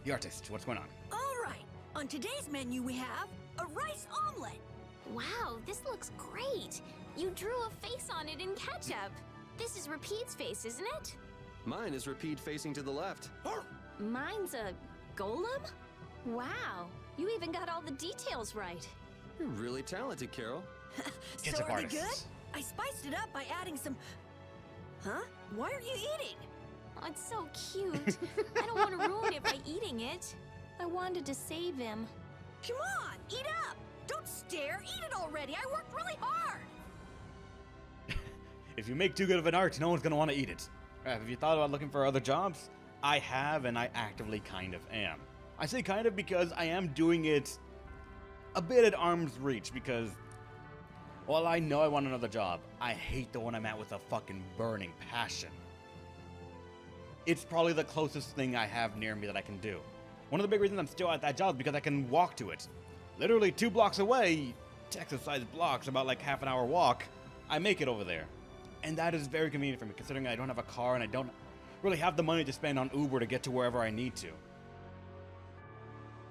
the artist. What's going on? All right. On today's menu, we have a rice omelet. Wow, this looks great. You drew a face on it in ketchup. This is Repeat's face, isn't it? Mine is Repeat facing to the left. Mine's a golem? Wow, you even got all the details right. You're really talented, Carol. So Ketchup are they artists. good? I spiced it up by adding some... Huh? Why are you eating? Oh, it's so cute. I don't want to ruin it by eating it. I wanted to save him. Come on, eat up. Don't stare, eat it already. I worked really hard. If you make too good of an art, no one's gonna want to eat it. Have you thought about looking for other jobs? I have, and I actively kind of am. I say kind of because I am doing it a bit at arm's reach because, while I know I want another job, I hate the one I'm at with a fucking burning passion. It's probably the closest thing I have near me that I can do. One of the big reasons I'm still at that job is because I can walk to it. Literally 2 blocks away, Texas-sized blocks, about like half an hour walk, I make it over there. And that is very convenient for me, considering I don't have a car and I don't really have the money to spend on Uber to get to wherever I need to.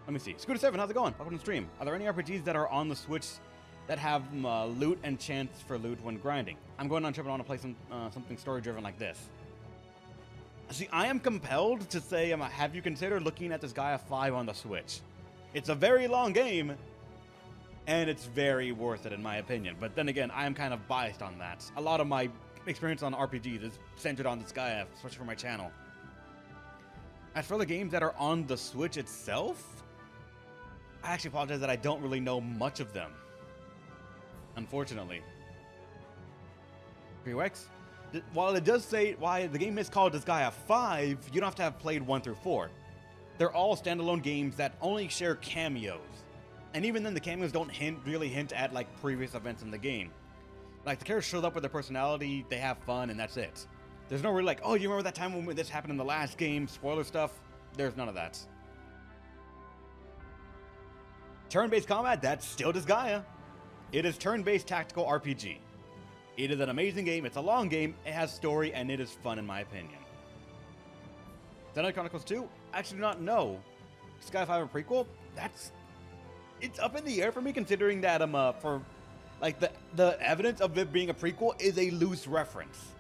Let me see. Scooter7, how's it going? Welcome to the stream. Are there any RPGs that are on the Switch that have loot and chance for loot when grinding? I'm going on a trip and I want to play something story-driven like this. See, I am compelled to say, have you considered looking at this Gaia 5 on the Switch? It's a very long game, and it's very worth it in my opinion. But then again, I am kind of biased on that. A lot of my experience on RPGs is centered on this Gaia, especially for my channel. As for the games that are on the Switch itself, I actually apologize that I don't really know much of them. Unfortunately. Prewex? While it does say why the game is called Gaia 5, you don't have to have played 1 through 4. They're all standalone games that only share cameos. And even then, the cameos don't really hint at like previous events in the game. Like, the characters show up with their personality, they have fun, and that's it. There's no really like, oh, you remember that time when this happened in the last game, spoiler stuff? There's none of that. Turn-based combat, that's still Gaia. It is turn-based tactical RPG. It is an amazing game, it's a long game, it has story, and it is fun in my opinion. Xenoblade Chronicles 2? I actually do not know. Sky 5 a prequel? It's up in the air for me, considering that for like the evidence of it being a prequel is a loose reference.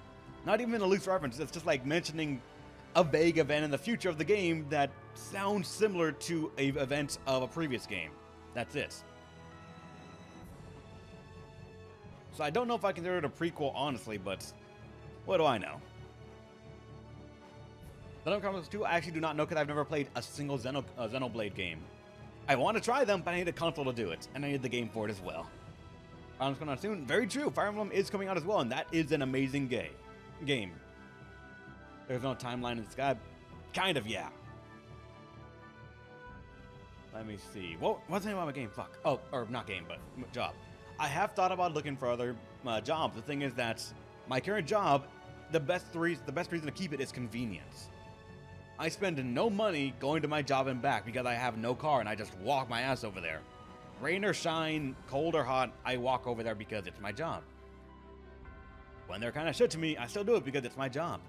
Not even a loose reference, it's just like mentioning a vague event in the future of the game that sounds similar to a event of a previous game. That's it. So I don't know if I consider it a prequel, honestly, but what do I know? Xenoblade Chronicles 2, I actually do not know because I've never played a single Xenoblade game. I want to try them, but I need a console to do it, and I need the game for it as well. It's coming out soon. Very true. Fire Emblem is coming out as well, and that is an amazing game. There's no timeline in the sky. Kind of, yeah. Let me see. What's the name of my game? Fuck. Oh, or not game, but job. I have thought about looking for other jobs. The thing is that my current job, the best reason to keep it is convenience. I spend no money going to my job and back because I have no car and I just walk my ass over there. Rain or shine, cold or hot, I walk over there because it's my job. When they're kind of shit to me, I still do it because it's my job.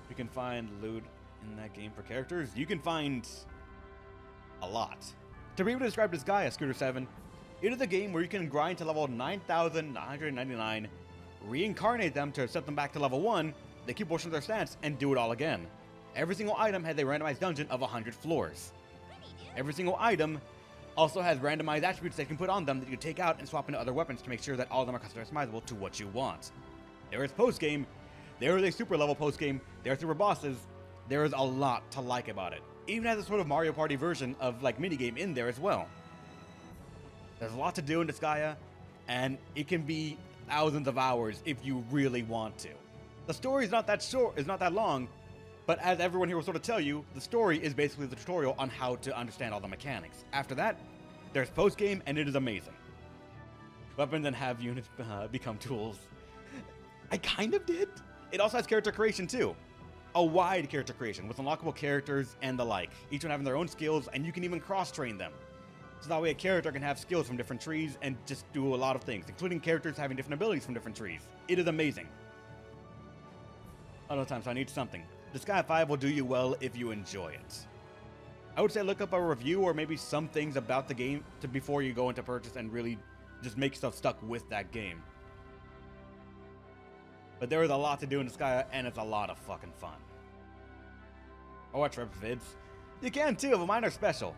You can find loot in that game for characters. You can find a lot. To be able to describe this guy, Scooter7, it is a game where you can grind to level 9,999, reincarnate them to set them back to level 1, they keep portions of their stats, and do it all again. Every single item has a randomized dungeon of 100 floors. Every single item also has randomized attributes that you can put on them that you can take out and swap into other weapons to make sure that all of them are customizable to what you want. There is post-game, there is a super level post-game, there are super bosses, there is a lot to like about it. It even has a sort of Mario Party version of like minigame in there as well. There's a lot to do in Gaia, and it can be thousands of hours if you really want to. The story is not that short, it's not that long, but as everyone here will sort of tell you, the story is basically the tutorial on how to understand all the mechanics. After that, there's post-game, and it is amazing. Weapons and have units become tools. I kind of did. It also has character creation too. A wide character creation with unlockable characters and the like. Each one having their own skills, and you can even cross-train them. So that way a character can have skills from different trees and just do a lot of things, including characters having different abilities from different trees. It is amazing. Other times I need something. Gaia 5 will do you well if you enjoy it. I would say look up a review or maybe some things about the game before you go into purchase and really just make yourself stuck with that game. But there is a lot to do in Disgaea, and it's a lot of fucking fun. Or watch rep vids. You can too, but mine are special.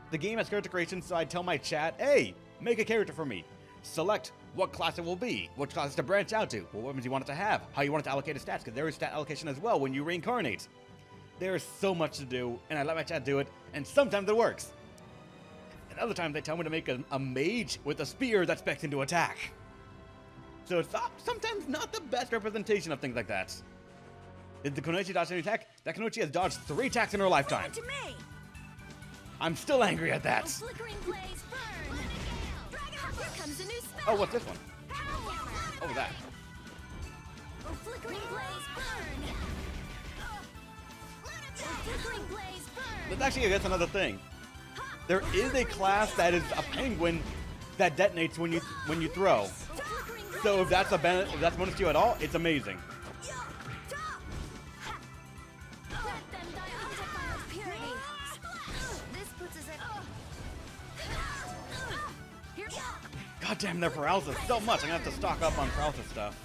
The game has character creation, so I tell my chat, hey, make a character for me. Select what class it will be, what classes to branch out to, what weapons you want it to have, how you want it to allocate its stats, because there is stat allocation as well when you reincarnate. There is so much to do, and I let my chat do it, and sometimes it works. And other times they tell me to make a mage with a spear that specs into attack. So it's sometimes not the best representation of things like that. Did the Kunoichi dodge any attack? That Kunoichi has dodged 3 attacks in her lifetime. To me. I'm still angry at that. Flickering blaze burn. Here comes a new spell. Oh, what's this one? Oh, that. Flickering blaze burn. Flickering blaze burn. That's actually, I guess, another thing. There is a class that is a penguin that detonates when you throw. So if that's bonus to you at all, it's amazing. Let them die undefiled purity. This puts us at. God damn, their paralysis so much. I'm gonna have to stock up on paralysis stuff.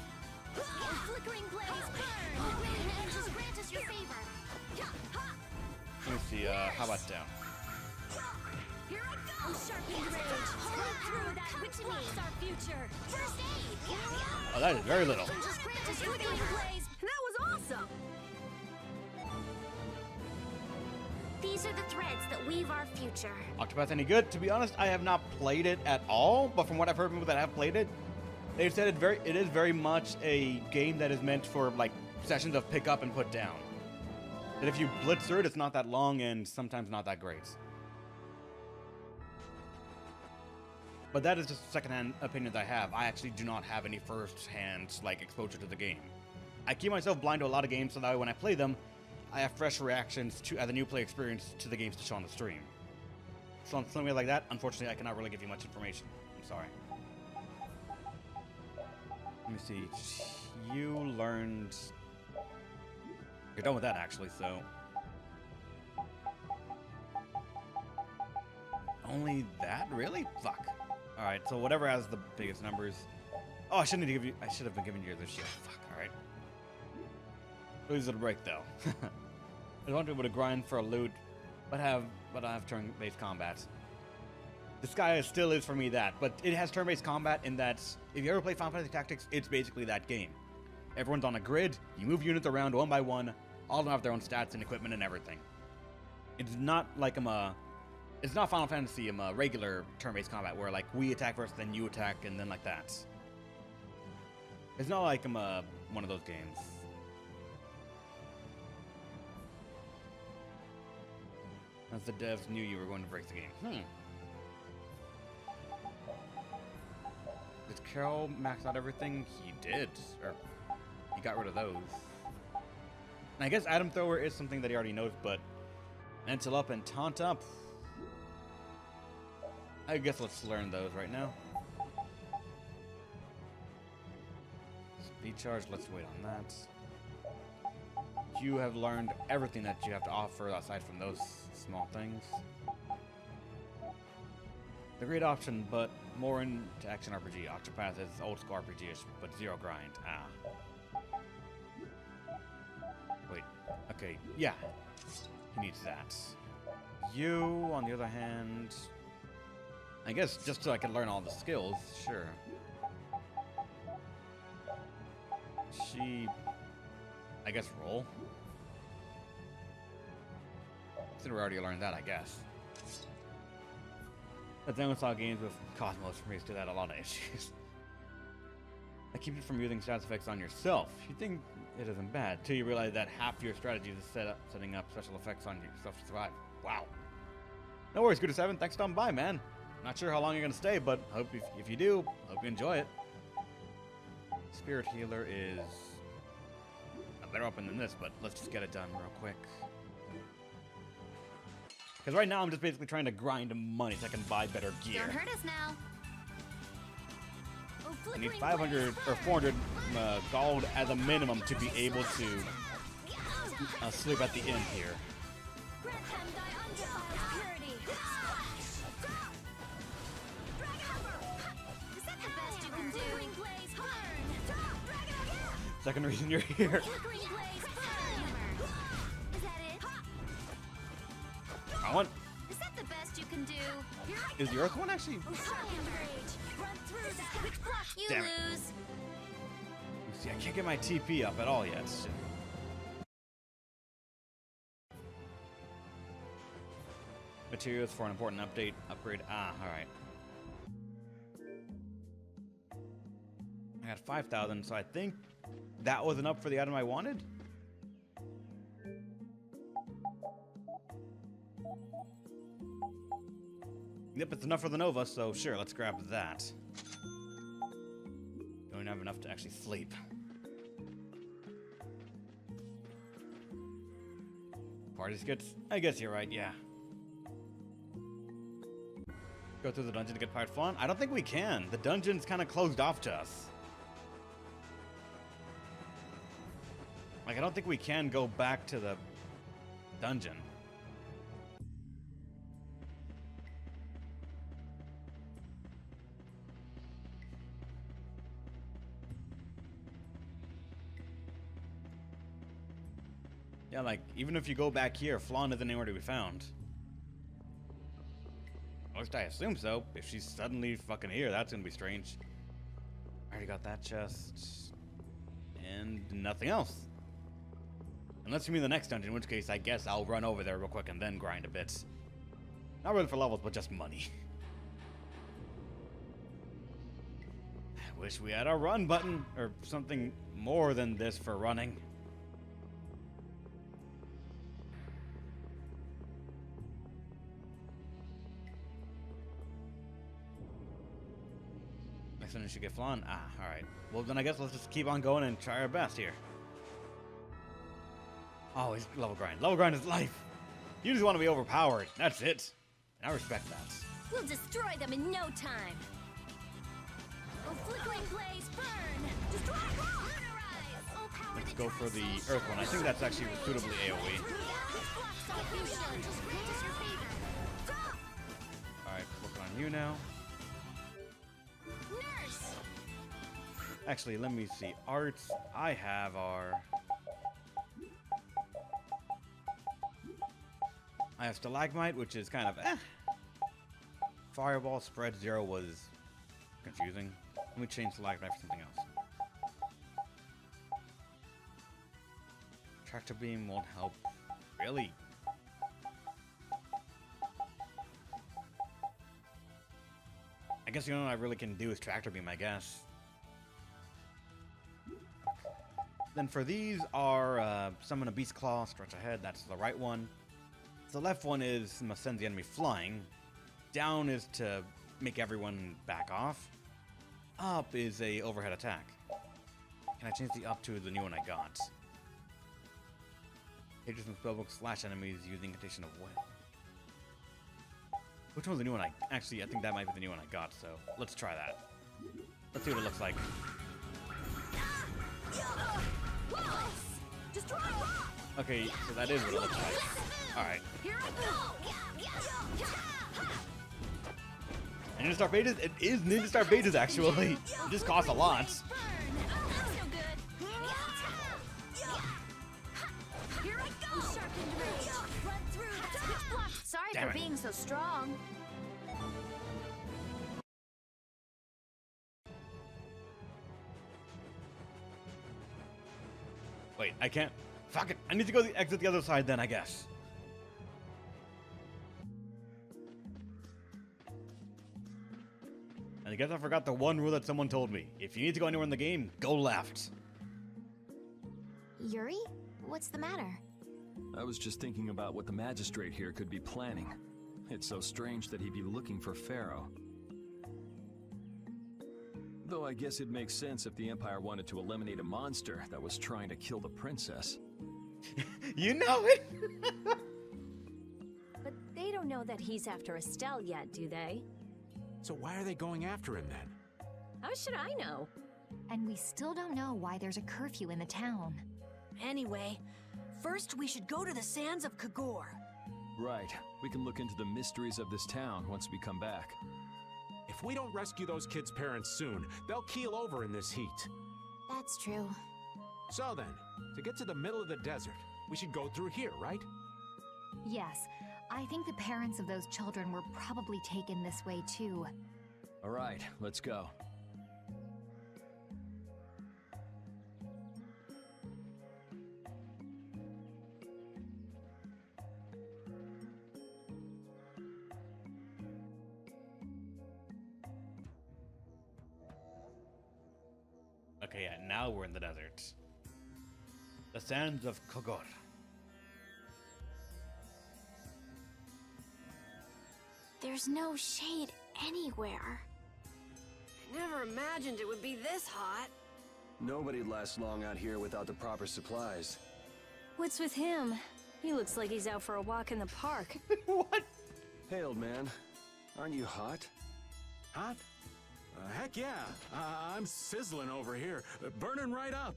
Flickering blaze burn. And just grant us your favor. Let me see. How about down? Here I go. Sharpened rage. Hold through that which blocks our future. First aid. Oh, that is very little. Just grant us your blaze. That was awesome. These are the threads that weave our future. Octopath any good? To be honest, I have not played it at all, but from what I've heard from people that have played it, they've said it is very much a game that is meant for like sessions of pick up and put down. That if you blitz through it, it's not that long and sometimes not that great. But that is just a secondhand opinion that I have. I actually do not have any first-hand like exposure to the game. I keep myself blind to a lot of games so that way when I play them, I have fresh reactions to as a new play experience to the games to show on the stream. So on something like that, unfortunately, I cannot really give you much information. I'm sorry. Let me see. You learned. You're done with that actually, so. Only that, really? Fuck. All right. So whatever has the biggest numbers. Oh, I shouldn't give you. I should have been giving you this shit. Fuck. All right. Lose a break though. I want to be able to grind for a loot, but I have turn-based combat. Disgaea still is for me that, but it has turn-based combat in that if you ever play Final Fantasy Tactics, it's basically that game. Everyone's on a grid, you move units around one by one, all of them have their own stats and equipment and everything. It's not like it's not Final Fantasy regular turn-based combat where like we attack first, then you attack, and then like that. It's not like one of those games. As the devs knew you were going to break the game. Did Carol max out everything? He did. Or he got rid of those. And I guess Atom Thrower is something that he already knows, but Mental Up and Taunt Up. I guess let's learn those right now. Speed Charge, let's wait on that. You have learned everything that you have to offer aside from those small things. The great option, but more into action RPG. Octopath is old school RPG-ish, but zero grind. Wait. Okay. Yeah. He needs that. You, on the other hand, I guess just so I can learn all the skills, sure. She, I guess, roll. Since we already learned that, I guess. But then we saw games with Cosmos for me to that a lot of issues. I keep you from using stats effects on yourself. You think it isn't bad, till you realize that half your strategy is setting up special effects on yourself to survive. Wow. No worries, Good to 7. Thanks for stopping by, man. Not sure how long you're gonna stay, but hope if you do, hope you enjoy it. Spirit Healer is a better weapon than this, but let's just get it done real quick. Because right now I'm just basically trying to grind money so I can buy better gear. Don't hurt us now. I need 500 or 400 gold as a minimum to be able to sleep at the inn here. Grant them thy undefiled second reason you're here. Flickering blaze humor. Is that it? I want. Is that the best you can do? Here I Is the Earth one actually? go. Run through that. Quick block. You Damn it. lose. See, I can't get my TP up at all yet. Shit. Materials for an important update. Upgrade. Ah, alright. I got 5,000, so I think that was enough for the item I wanted? Yep, it's enough for the Nova, so sure, let's grab that. Don't have enough to actually sleep. Party skits? I guess you're right, yeah. Go through the dungeon to get Pirate Fawn? I don't think we can. The dungeon's kind of closed off to us. Like, I don't think we can go back to the dungeon. Yeah, like, even if you go back here, Flawn isn't anywhere to be found. At least I assume so. If she's suddenly fucking here, that's gonna be strange. I already got that chest. And nothing else. Unless you mean the next dungeon, in which case I guess I'll run over there real quick and then grind a bit. Not really for levels, but just money. I wish we had a run button, or something more than this for running. Next one should get Flan. Ah, alright. Well then I guess let's just keep on going and try our best here. Oh, he's level grind. Level grind is life. You just want to be overpowered. That's it. And I respect that. We'll destroy them in no time. Oh, flickering blaze, burn! Destroy! Lunarize! Oh, power Let's the go for the Earth one. I think that's actually suitably AoE. Alright, working on you now. Nurse! Actually, let me see. Arts I have are... I have Stalagmite, which is kind of eh. Fireball Spread 0 was confusing. Let me change Stalagmite for something else. Tractor Beam won't help. Really? I guess the only one I really can do is Tractor Beam, I guess. Then for these are Summon a Beast Claw, Stretch Ahead, that's the right one. The left one is sends the enemy flying. Down is to make everyone back off. Up is a overhead attack. Can I change the up to the new one I got? Pages and spellbooks slash enemies using incantation of what? Which one's the new one Actually, I think that might be the new one I got, so let's try that. Let's see what it looks like. Okay, so that is what it looks like. Alright. Here I go! And Ninja Star Betas? It is Ninja Star Betas, actually. It just costs a lot. Burn! Oh, that's no good. Here I go! Sharpened ridge. Run through that switch block. Sorry Damn for it. being so strong. Wait, I can't. Fuck it. I need to go exit the other side then, I guess. And I guess I forgot the one rule that someone told me. If you need to go anywhere in the game, go left. Yuri? What's the matter? I was just thinking about what the magistrate here could be planning. It's so strange that he'd be looking for Pharaoh. Though I guess it makes sense if the Empire wanted to eliminate a monster that was trying to kill the princess. You know it! But they don't know that he's after Estelle yet, do they? So why are they going after him then? How should I know? And we still don't know why there's a curfew in the town. Anyway, first we should go to the sands of Kagor. Right. We can look into the mysteries of this town once we come back. If we don't rescue those kids' parents soon, they'll keel over in this heat. That's true. So then, to get to the middle of the desert, we should go through here, right? Yes, I think the parents of those children were probably taken this way too. All right, let's go. Okay, yeah, now we're in the desert. The sands of Kogor. There's no shade anywhere. I never imagined it would be this hot. Nobody'd last long out here without the proper supplies. What's with him? He looks like he's out for a walk in the park. What? Hey, old man. Aren't you hot? Hot? Heck yeah. I'm sizzling over here, burning right up.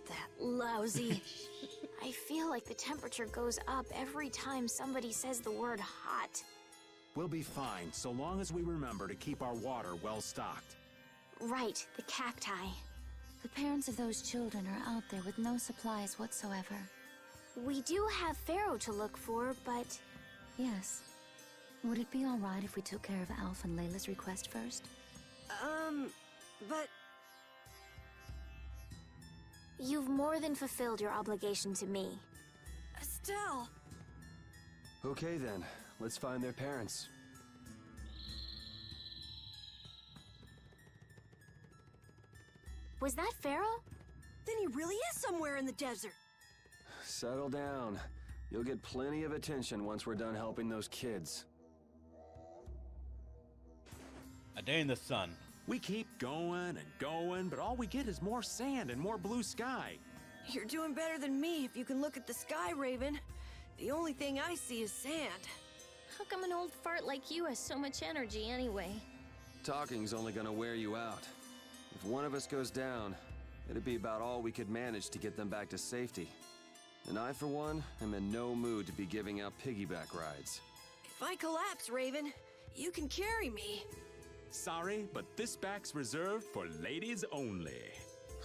That lousy. I feel like the temperature goes up every time somebody says the word hot. We'll be fine, so long as we remember to keep our water well stocked. Right, the cacti. The parents of those children are out there with no supplies whatsoever. We do have Pharaoh to look for, but Yes. Would it be alright if we took care of Alf and Layla's request first? But you've more than fulfilled your obligation to me. Estelle. Okay then, let's find their parents. Was that Pharaoh? Then he really is somewhere in the desert. Settle down. You'll get plenty of attention once we're done helping those kids. A day in the sun. We keep going and going, but all we get is more sand and more blue sky. You're doing better than me if you can look at the sky, Raven. The only thing I see is sand. How come an old fart like you has so much energy anyway? Talking's only gonna wear you out. If one of us goes down, it'd be about all we could manage to get them back to safety. And I, for one, am in no mood to be giving out piggyback rides. If I collapse, Raven, you can carry me. Sorry, but this back's reserved for ladies only.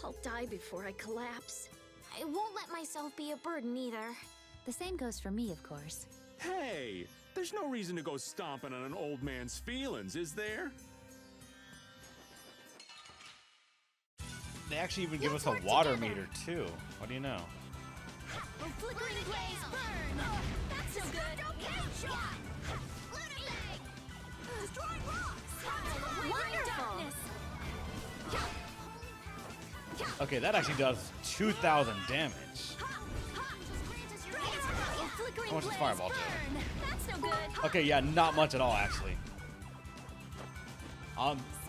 I'll die before I collapse. I won't let myself be a burden either. The same goes for me, of course. Hey, there's no reason to go stomping on an old man's feelings, is there? They actually even give us a water meter too. What do you know? A flickering blaze burn! That's so good! Destroying rocks! Wonderful! Okay, that actually does 2,000 damage. How much does Fireball do? That's no good! Okay, yeah, not much at all, actually.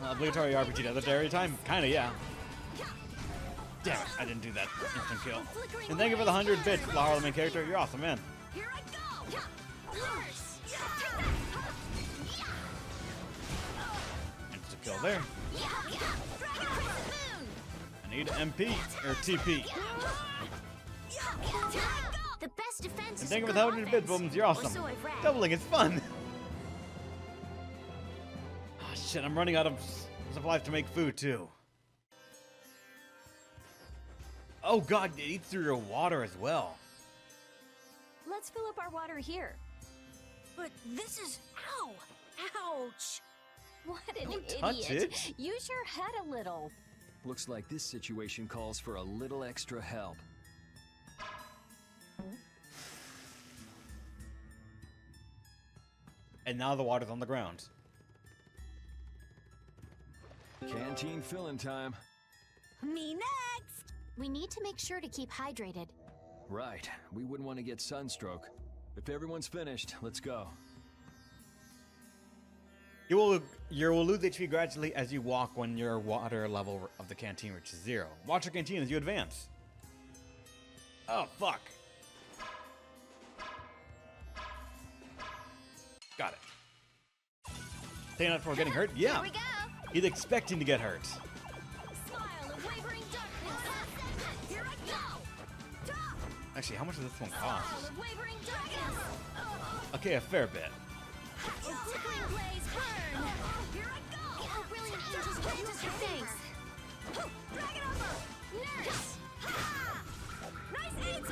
Obligatory RPG does it every time? Kinda, yeah. Damn it, I didn't do that instant kill. And thank you for the 100 bits, Flower, the main character. You're awesome, man. Here I go! Instant kill there. I need MP, or TP. The best defense And is thank you for a the good 100 bits, offense. Booms. You're Or awesome. so I've read. Doubling is fun. Oh, shit, I'm running out of supplies to make food, too. Oh, God, it eats through your water as well. Let's fill up our water here. But this is... Ow! Ouch! What an Don't touch idiot. it. Use your head a little. Looks like this situation calls for a little extra help. And now the water's on the ground. Canteen filling time. Me next! We need to make sure to keep hydrated. Right, we wouldn't want to get sunstroke. If everyone's finished, let's go. You will lose HP gradually as you walk when your water level of the canteen reaches 0. Watch your canteen as you advance. Oh, fuck. Got it. Staying out for getting hurt? Yeah. Here we go! He's expecting to get hurt. Smile of wavering darkness! Here I go! Actually, how much does this one Smile cost? of wavering darkness! Okay, a fair bit. A flickering blaze burn! Here I go! A brilliant angel's gift is your thanks! Drag it over! Nurse! Nice aim!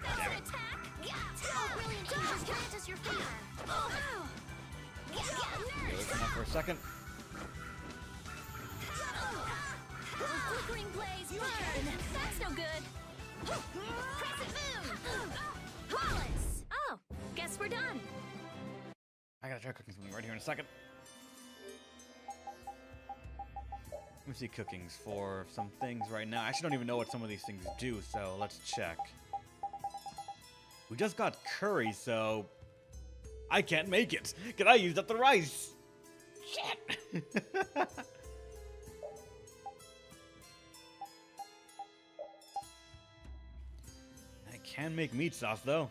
That's an attack! Oh, brilliant angels, grant us your favor! Okay, Nurse! listen up for a second. Flickering blaze, burn! That's no good! Crescent moon! Flawless! Oh, guess we're done! I gotta try cooking something right here in a second. Let me see cookings for some things right now. I actually don't even know what some of these things do, so let's check. We just got curry, so I can't make it. Can I use up the rice? Shit! I can make meat sauce, though.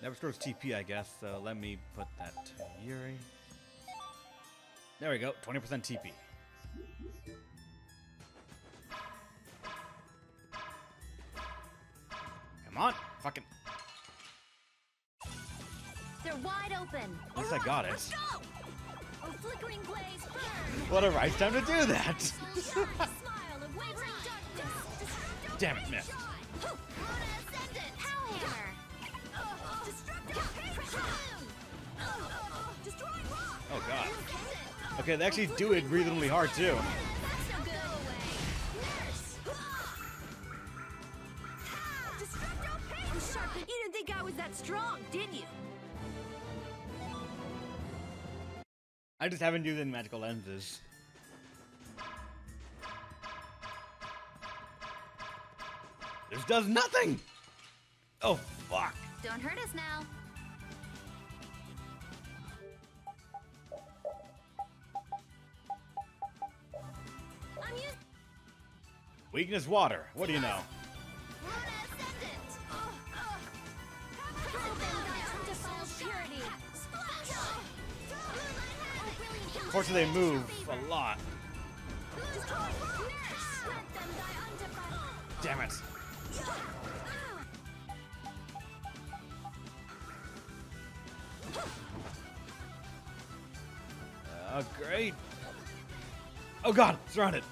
That restores TP, I guess, so let me put that to Yuri. There we go, 20% TP. Come on, fucking... They're wide open! At least I got it. Let's go! Oh, flickering blaze, burn! Whatever, it's time to do that! Smile of wavering darkness! Damn it, missed. Runa Ascendant! Hellhammer! Destructive Pressure Moon! Destroying rock! Oh god. Okay, they actually do it reasonably hard, too. That's no good. Go away! Nurse! Destructo Pain! You didn't think I was that strong, did you? I just haven't used any magical lenses. This does nothing! Oh, fuck. Don't hurt us now. I'm used. Weakness water. What do you know? Runa Ascendant! Undefiled purity! Splash! Unfortunately, they move a lot. Destroy rock! Nurse! Let them die undefiled! Damn it. Oh, great. Oh god, surrounded.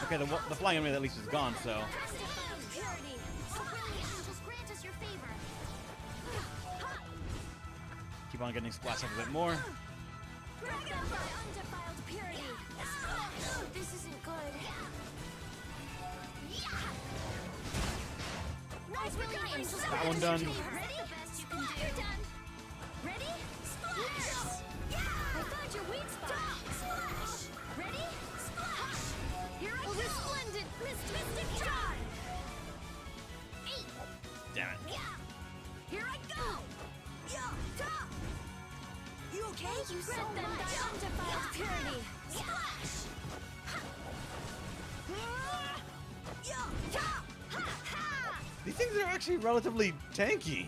Okay, the flying enemy at least is gone, so. Purity! Oh, brilliant angels, grant us your favor! Keep on getting splashed up a bit more. Grant them by undefiled purity! This isn't good. Nice, brilliant angels, That one done. ready? The best you can do. You're done. Ready? Splash! I found your weak spot. Splash! Ready? Splash! Here I go. Resplendent mystic charge. Damn it. Here I go. You okay? You so much. Undefiled purity. Splash! These things are actually relatively tanky.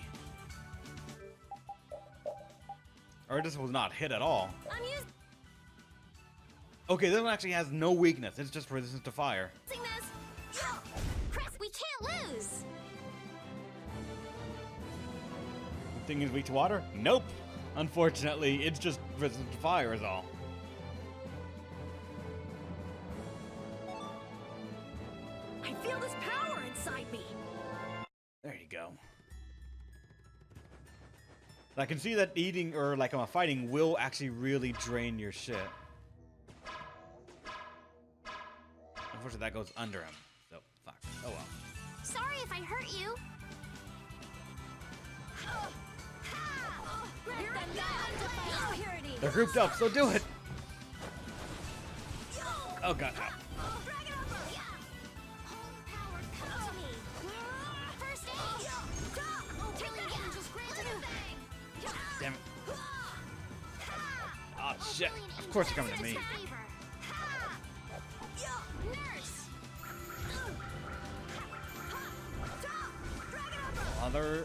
Or this was not hit at all. I'm using Okay, this one actually has no weakness. It's just resistance to fire. this. Chris, we can't lose. Thing is weak to water? Nope. Unfortunately, it's just resistant to fire is all. I feel this power inside me. There you go. I can see that eating or like fighting will actually really drain your shit. Unfortunately, that goes under him. So, fuck. Oh well. Sorry if I hurt you. They're grouped up, so do it! Oh god. Damn it. Oh shit. Of course you're coming to me. Mother.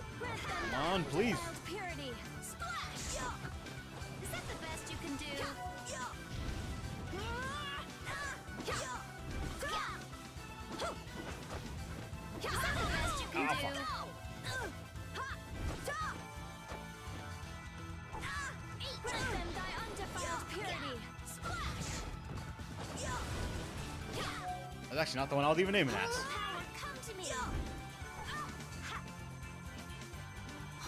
Come on, please. Purity. Splash! Is that the best you can do? That's actually not the one I was even aiming at. Power, come to me.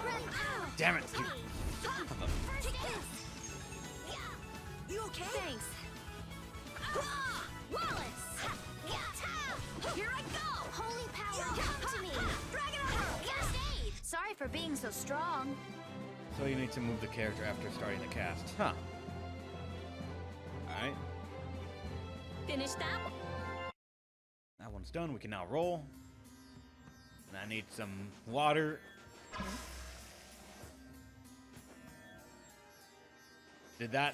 Run out. Damn it! Take this. You okay? Thanks. Wallace. Here I go. Holy power, come to me. Dragon Arrow. First aid. Sorry for being so strong. So you need to move the character after starting the cast. Huh. Alright. Finish that? That one's done. We can now roll. And I need some water. Did that...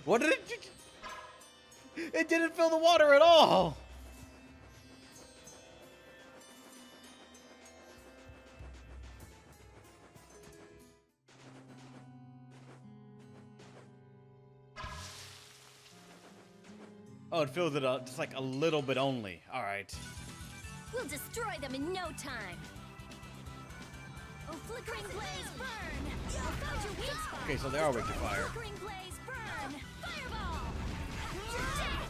What did it do? It didn't fill the water at all! Oh, it fills it up just like a little bit only. Alright. We'll destroy them in no time. Oh, flickering blaze, burn! I found your weak spot. Okay, so they are weak to fire. Flickering blaze, burn! Fireball! You're dead!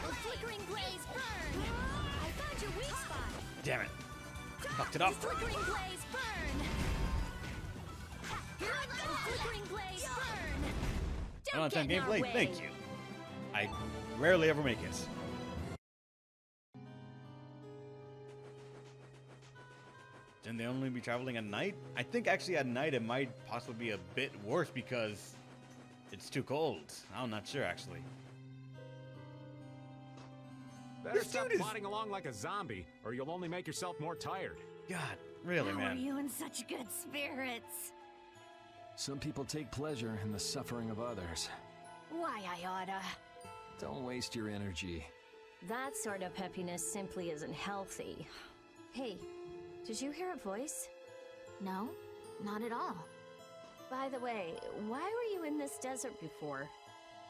Oh, flickering blaze, burn! I found your weak spot. Damn it. Fucked it up. Flickering blaze, burn! Here I go! Flickering blaze, burn! Don't On-time get in our gameplay, way. thank you. I rarely ever make it. Can they only be traveling at night? I think actually at night it might possibly be a bit worse because it's too cold. I'm not sure actually. Better This stop dude is- plodding along like a zombie, or you'll only make yourself more tired. God, really, How are man. you in such good spirits? Some people take pleasure in the suffering of others. Why I oughta. Don't waste your energy. That sort of peppiness simply isn't healthy. Hey, did you hear a voice? No, not at all. By the way, why were you in this desert before?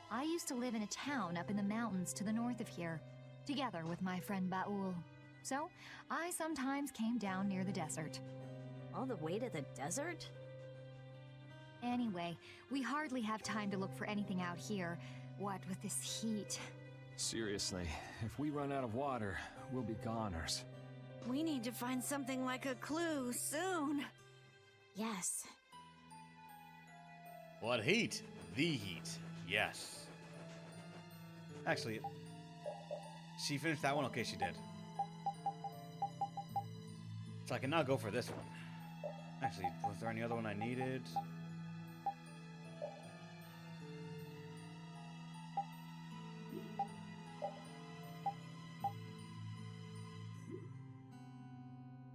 I used to live in a town up in the mountains to the north of here, together with my friend Baul. So, I sometimes came down near the desert. All the way to the desert? Anyway, we hardly have time to look for anything out here. What with this heat? Seriously, if we run out of water, we'll be goners. We need to find something like a clue soon. Yes. What heat? The heat. Yes. Actually, she finished that one? Okay, she did. So I can now go for this one. Actually, was there any other one I needed?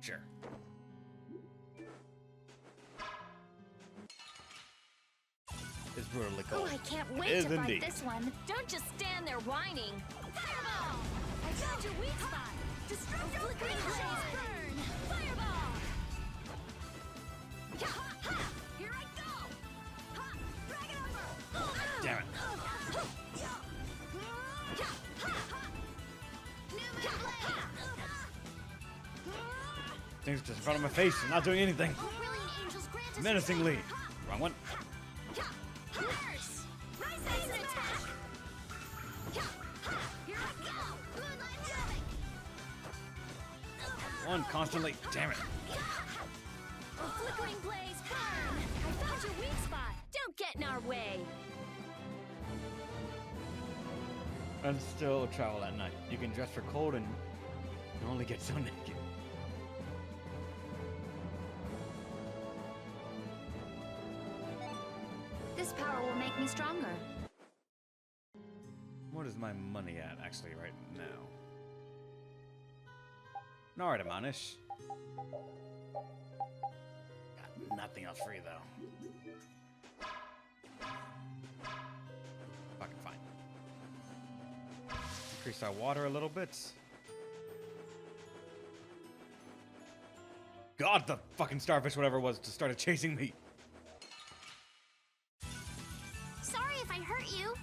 Sure. It's brutally cold. Oh, I can't wait Is to fight indeed. this one. Don't just stand there whining. Fireball! I found your weak spot. Destruct your flickering blaze, burn! Fireball! Ha, ha! Here I go! Ha! Dragon armor! Damn it. Things just in front of my face and not doing anything. Menacingly. Wrong one. Nurse! Rise and attack! Here I go! Moonlight Relic! One constantly. Damn it. Oh, flickering blaze, burn! I found your weak spot! Don't get in our way. And still travel at night. You can dress for cold and only get so naked. This power will make me stronger. What is my money at actually right now? Alright, Amanish. Got nothing else free though. Fucking fine. Increase our water a little bit. God, the fucking starfish, whatever it was, just started chasing me. Sorry if I hurt you.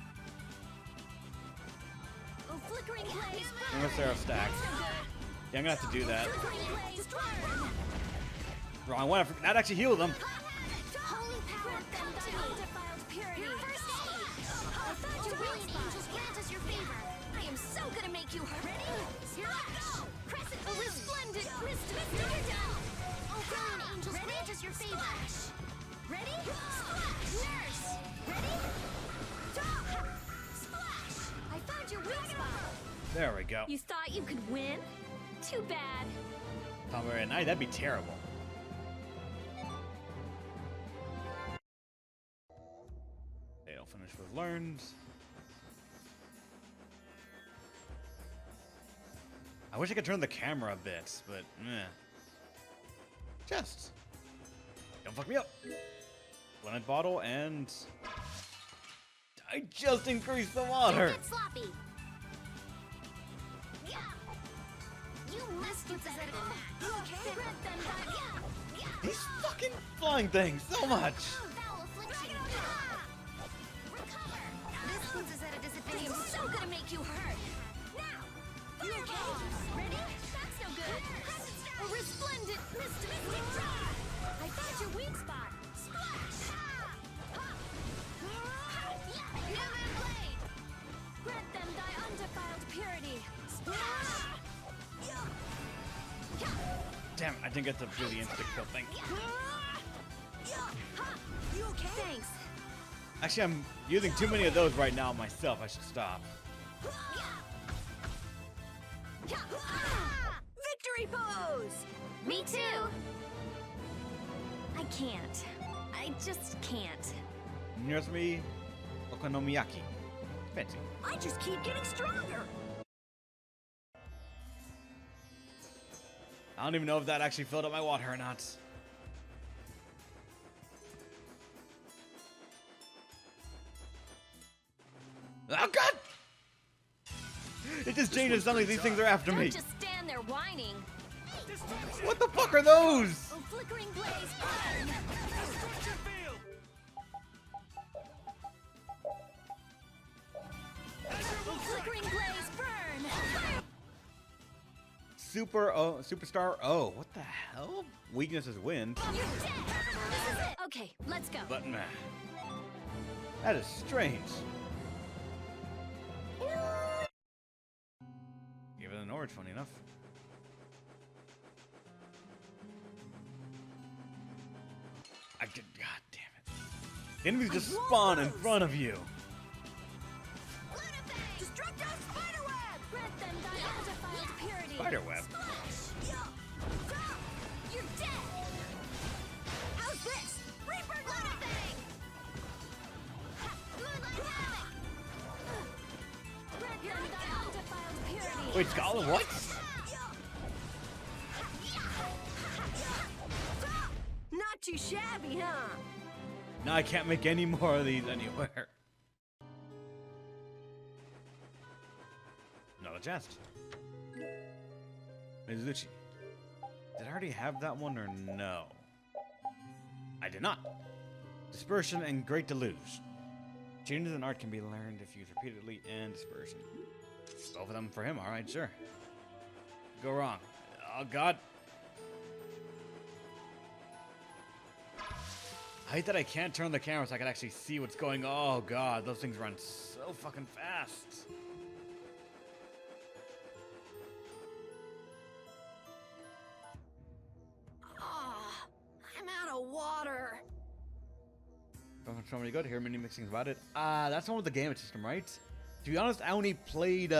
Oh, flickering blaze, burn! Unless they're stacked. Yeah, I'm gonna have to do that. Flickering blaze, burn! Wrong one. That actually healed them. Holy power, come to me! Undefiled purity! First aid! I found your weak spot! so gonna make you hurt. Ready? Here I go! Crescent a resplendent Vesperia! Oh, Guardian Angel's grant us your favor. Ready? Splash! Nurse! Ready? Splash! I found your weak spot. There we go. You thought you could win? Too bad. Tomber at night, that'd be terrible. They don't finish with learned. I wish I could turn the camera a bit, but meh. Just. Don't fuck me up. Lemon bottle and I just increased the water. Get sloppy. Yeah. You must do better than that. You okay? Grant them by These fucking flying things so much. foul affliction. Recover. This puts us at a disadvantage. I'm so gonna make you hurt. Now. You okay? Ready? That's no good. A resplendent mystic drive. I found your weak spot. Splash. Human blade. Grant them thy undefiled purity. Splash. Damn, I didn't get to do the instant kill thing. You okay? Thanks. Actually, I'm using too many of those right now myself. I should stop. Victory pose! Me too. I can't. I just can't. Nearest me, Okonomiyaki. Fancy. I just keep getting stronger. I don't even know if that actually filled up my water or not. Oh god! It just changes suddenly these things are after Don't me. just stand there whining. What the fuck are those? Oh, flickering blaze, burn! Oh, flickering blaze, burn! Superstar O. What the hell? Weakness is wind. You're dead! This is it! Okay, let's go. But man, that is strange. Give it an orange, funny enough. God damn it. The enemies just spawn in front of you. Destructive spiderweb! Grant them thy undefiled purity. Spiderweb. You're dead! How's this? Reaper Thing. Moonlight havoc. Grant them thy undefiled purity. Wait, Scholar, what? Not too shabby, huh? No, I can't make any more of these anywhere. Another chest. Mizuchi. Did I already have that one or no? I did not. Dispersion and Great Deluge. Changes in art can be learned if used repeatedly, and dispersion. Both of them for him, alright, sure. Go wrong. Oh god. I hate that I can't turn the camera so I can actually see what's going on. Oh god, those things run so fucking fast. Ah, I'm out of water. Don't show me good. Hear many mixed things about it. That's the one with the gamut system, right? To be honest, I only played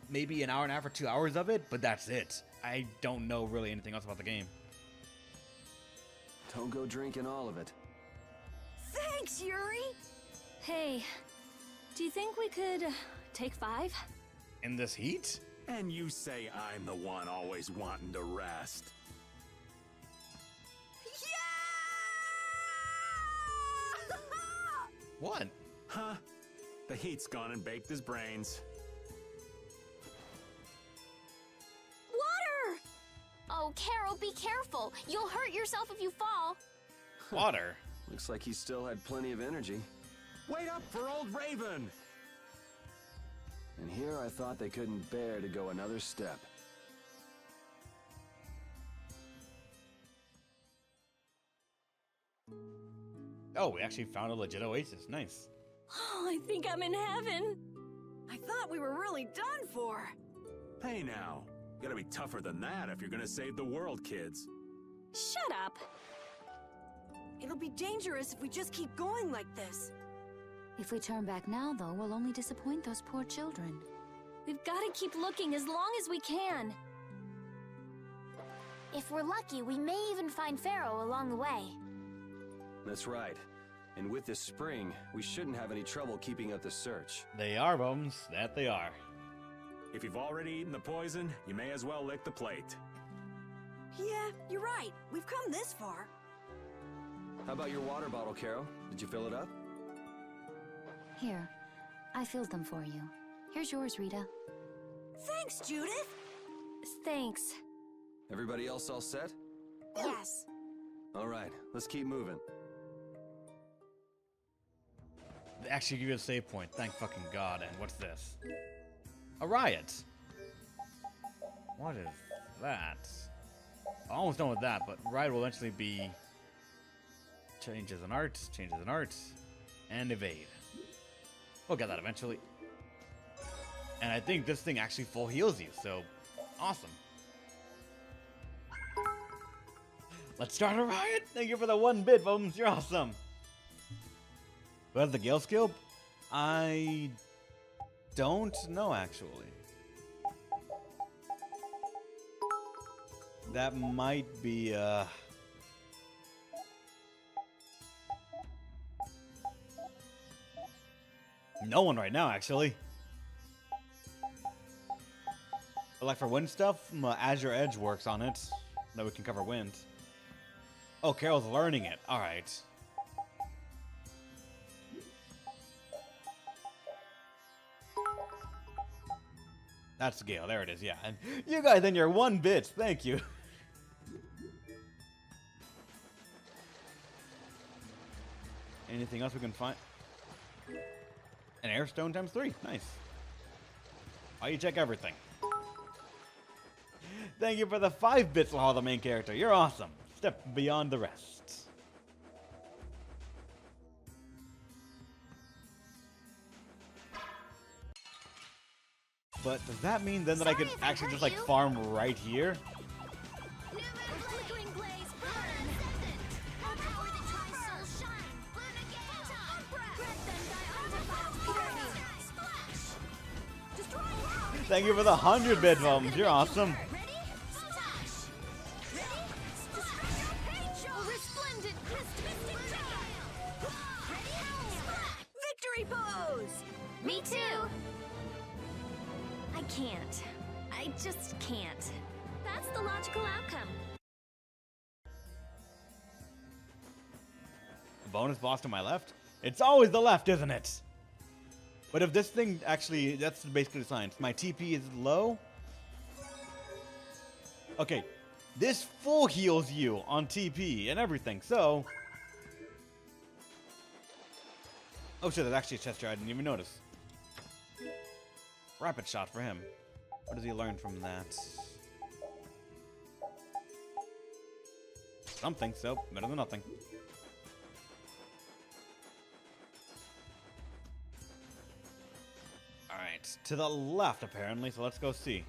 maybe an hour and a half or 2 hours of it, but that's it. I don't know really anything else about the game. Don't go drinking all of it. Thanks, Yuri. Hey, do you think we could take 5? In this heat? And you say I'm the one always wanting to rest. Yeah! What? Huh? The heat's gone and baked his brains. Water! Oh, Carol, be careful. You'll hurt yourself if you fall. Water? Looks like he still had plenty of energy. Wait up for old Raven! And here I thought they couldn't bear to go another step. Oh, we actually found a legit oasis. Nice. Oh, I think I'm in heaven. I thought we were really done for. Hey now, gotta be tougher than that if you're gonna save the world, kids. Shut up. It'll be dangerous if we just keep going like this. If we turn back now, though, we'll only disappoint those poor children. We've got to keep looking as long as we can. If we're lucky, we may even find Pharaoh along the way. That's right. And with this spring, we shouldn't have any trouble keeping up the search. They are, Bones. That they are. If you've already eaten the poison, you may as well lick the plate. Yeah, you're right. We've come this far. How about your water bottle, Carol? Did you fill it up? Here, I filled them for you. Here's yours, Rita. Thanks, Judith. Thanks. Everybody else all set? Yes. All right, let's keep moving. They actually give you a save point. Thank fucking God. And what's this? A riot. What is that? I'm almost done with that, but riot will eventually be changes in art, and evade. We'll get that eventually. And I think this thing actually full heals you, so awesome. Let's start a riot. Thank you for the 1 bit, Bones. You're awesome. Who has the Gale skill? I don't know, actually. That might be, no one right now, actually. But like for wind stuff, Azure Edge works on it. That we can cover wind. Oh, Carol's learning it. Alright. That's Gale. There it is, yeah. And you guys and your 1 bit. Thank you. Anything else we can find? An airstone times 3. Nice. Why you check everything? Thank you for the 5 bits, Law, the main character. You're awesome. Step beyond the rest. But does that mean then that I could actually just like farm right here? Flickering blaze burn. Our power that tries soul shine. Learn again. Grab them by undefiled purity. Splash. Destroy round. Thank you for the 100 bit, Bones. You're awesome. Ready? Splash. Ready? Destroy your pain show. Resplendent mystic tail. Ready? Splash. Victory pose! Me too. I can't. I just can't. That's the logical outcome. Bonus boss to my left? It's always the left, isn't it? But if this thing actually, that's basically the science. My TP is low. Okay, this full heals you on TP and everything, so... Oh shit, there's actually a chest here I didn't even notice. Rapid shot for him. What does he learn from that? Something, so better than nothing. Alright, to the left apparently, so let's go see.